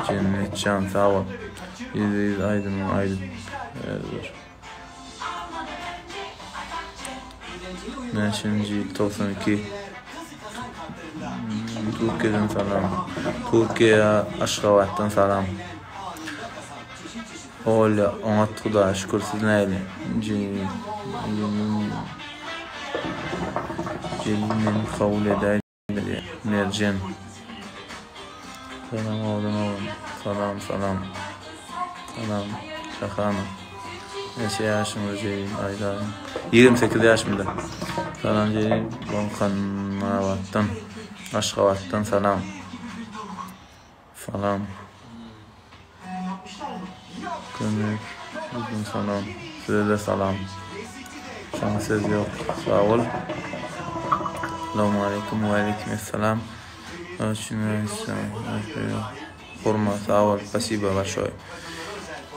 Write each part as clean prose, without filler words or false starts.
Cennet can sağ ol. Yüz aydın aydın. Neşinci 92. Türkiye'den salam. Türkiye Aşgabat'tan salam. Ola ona tuda şükür siz neyle? Celinin kabul eder. Mercem. Salam oğlum. Salam. Salam. Şahanım. Neçe yaşımda Celil ayda. 28 yaşımda. Salam Celil. Bonkanmavattan. Aşgabat'tan salam. Salam. Gönül. Bugün salam. Size de salam. Sana söz yok. Sağ ol. Selamun aleyküm ve aleykümselam. Forma sağ ol. Спасибо большое.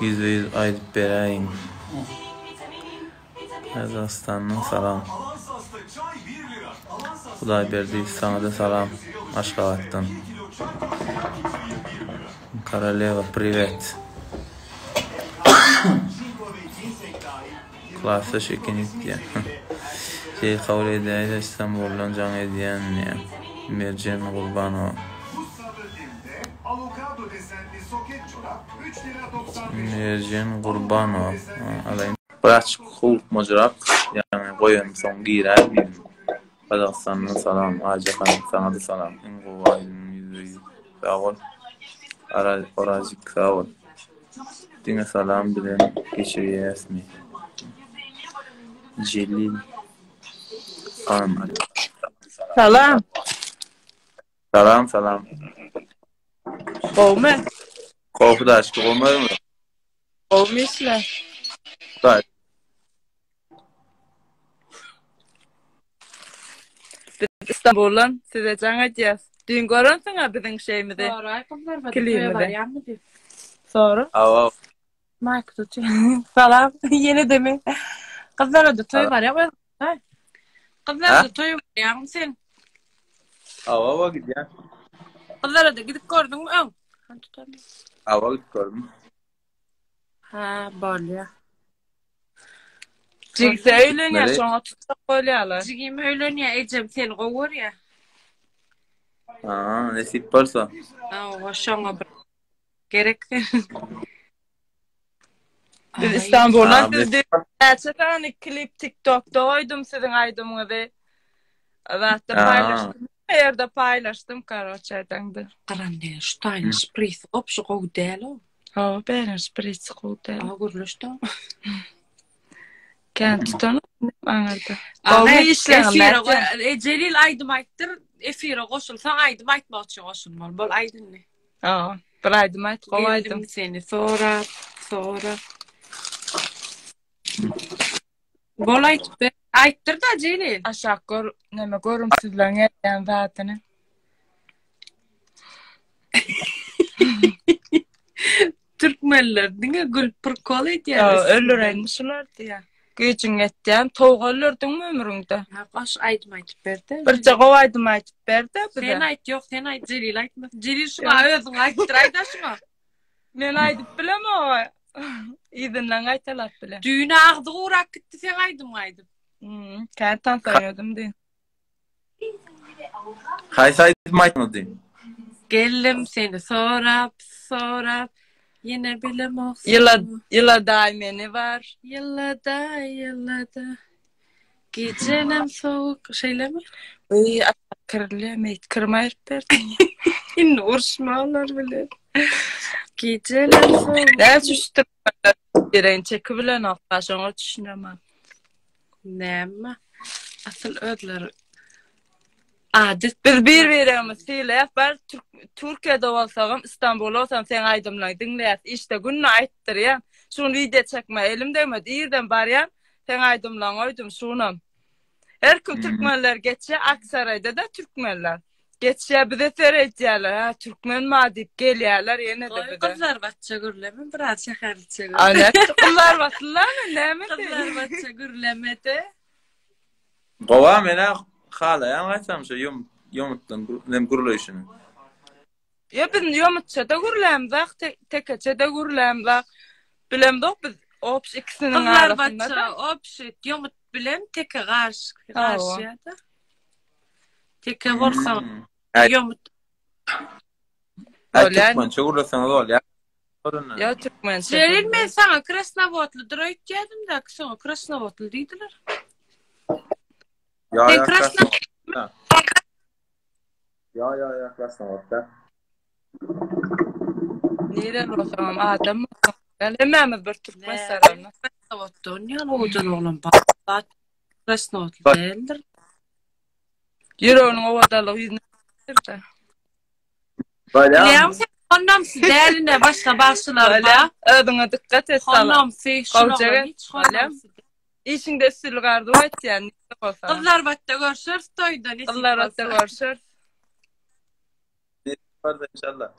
%100 ayıp bereyim. Kazakistan'dan salam. Xuday berdi sana da salam. Aşgabat'tan. Королева, привет. Klasa şekinlik diye. Kabul edeydi İstanbul'dan can ediyen ya. Mercem Kurbanova. Mercem Kurbanova. Alayım. Bıraç kul mocrak. Yani koyun son girer miyim? Kazakistan'dan salam. Hacı Hanım sana da salam. En kuvaydım %100. Sağ ol. Oracık sağ ol. Dine salam bilen geçiriyor esmi. Celil Ahmet. Salam. Salam. Qovme. Qovdaş, qovmadı mı? Qovmesle. Hayır. İstanbul'dan size can edeceğiz. Dün görünsün bizim şeyimizi. Sonra kızlar var. Kliyimide. Sonra? Ava. Mike tutuyor. Salam. Yeni demi. Kızlar da toy var ya. Kızlar da toy var ya. Sen. Ava gidiyor. Kızlar da gidip gördün mü? Ava gidip gördüm. Ha, bol ya. Cigse öyleniyor. Sonra tutsak oluyorlar. Cigim öyleniyor. Ecem seni kovur ya. Aa, nesip varsa. Aa, şuna bırak. Gerek. Biz İstanbul'dan sizde gerçekten klip TikTok'ta oydum sizin aydımınızı. Evet, paylaştım. Yerde paylaştım karoçaydandı. Karanlığı şu tane sprit op şu kovdel o. Ha, ben sprit kovdel. Aa, guruluştu. Kentten anladı. Aa, işlerim. Celil aydım ayttır. Efire koşulsan aydım aytmak için koşulmalı. Bol aydın ne? Aa, bir aydım ayt kovaydım. Seni sonra. Bol ayttır da Celil. Aşağı gör, neme görüm sizlerine yani zaten. Türkmenler dinge gül prikol ediyor. Öldüreymişler diye. Gücün ettiğin toğulurdun mu ömründe? Ha, kaç aydım aytıp berdi. Bir çağı aydım aytıp berdi. Sen ayt yok, sen ayt Celil aytma. Celil şuna özün ayttır aydaşma. Men aytıp bilem o. İzinlen aytalar bile. Düğüne ağzı uğrak gitti sen aydım. Kentten sanıyordum değil. Kaysaydım aytmadın. Geldim seni sorap. Yine bilem olsun. Yıla daimeni var. Yıla da. Gecenem soğuk. Şeyle mi? Uy, kırılıyameyt. Kırmayıp derdim. Yine urşmalar bile. Gecenem soğuk. Ne çüştüm? Bireyin çeki bilen alttaş onu düşünemem. Ne mi? Asıl ödler. Adet. Biz bir veremiz. Siyle ben Türkiye'de olsam, İstanbul'da olsam sen aydımla dinleyet. İşte gününü ayttır ya. Şunu video çekme elimde İyiden var ya. Sen aydımla oydum şunum. Her gün Türkmenler geçiyor. Aksaray'da da Türkmenler. Geçiyor bize seyrediciler. Türkmen mi deyip geliyorlar yine de bir de. Kızlar batça gürleme. Biraz şekerli çeker. Anne kızlar battılar mı? Ne mi? Kızlar batça gürleme de. Kova mena hala yan kaçsam şey yumuttan nem guruluşunu. Ya biz yomutça da gürlämzak, tekeçe de gürlämzak. Bilemdok biz opş ikisinin Kızlar arasında batça da. opş yomut bilen teke garş Awa. ya da. Teke borsam yomut. Türkmençe gurlasanız ol ya. Ya Türkmençe. Şerin men sana Krasnovodlu droit geldim da sonra Krasnovodlu diýdiler. Ya Sen ya Krasno- Krasnovod'da. Ya Krasnovod'da. Nire olsam adam mı? Hemmemiz bir Türkmen sararına. Krasnovodlu ne olacak oğlum bak. Krasnovodlu değildir. Yüreğinin ovadalığı yüzüne da. Bilýän sen honlamsy däline başga bagşylar ba. Ödüňe dikkat et sala. Honlamsy şuna Kavjaga, hiç honlamsy. İşinde sülgardı etýän. Kızlar batta görüşürüz toyda. Kızlar hatta görüşürüz. Var da inşallah.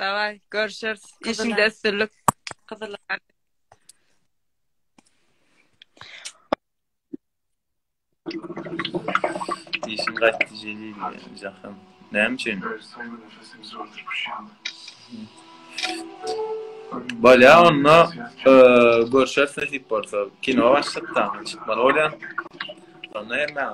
Davay, görüşürüz. Kızlar. İşinde sülük. Kızlar. İşin kaç diyeceği Jahan. Ne için? Balya onunla görüşürüz nasip olsa. Kino başlattı. Çıkmalı olan. Sonra hemen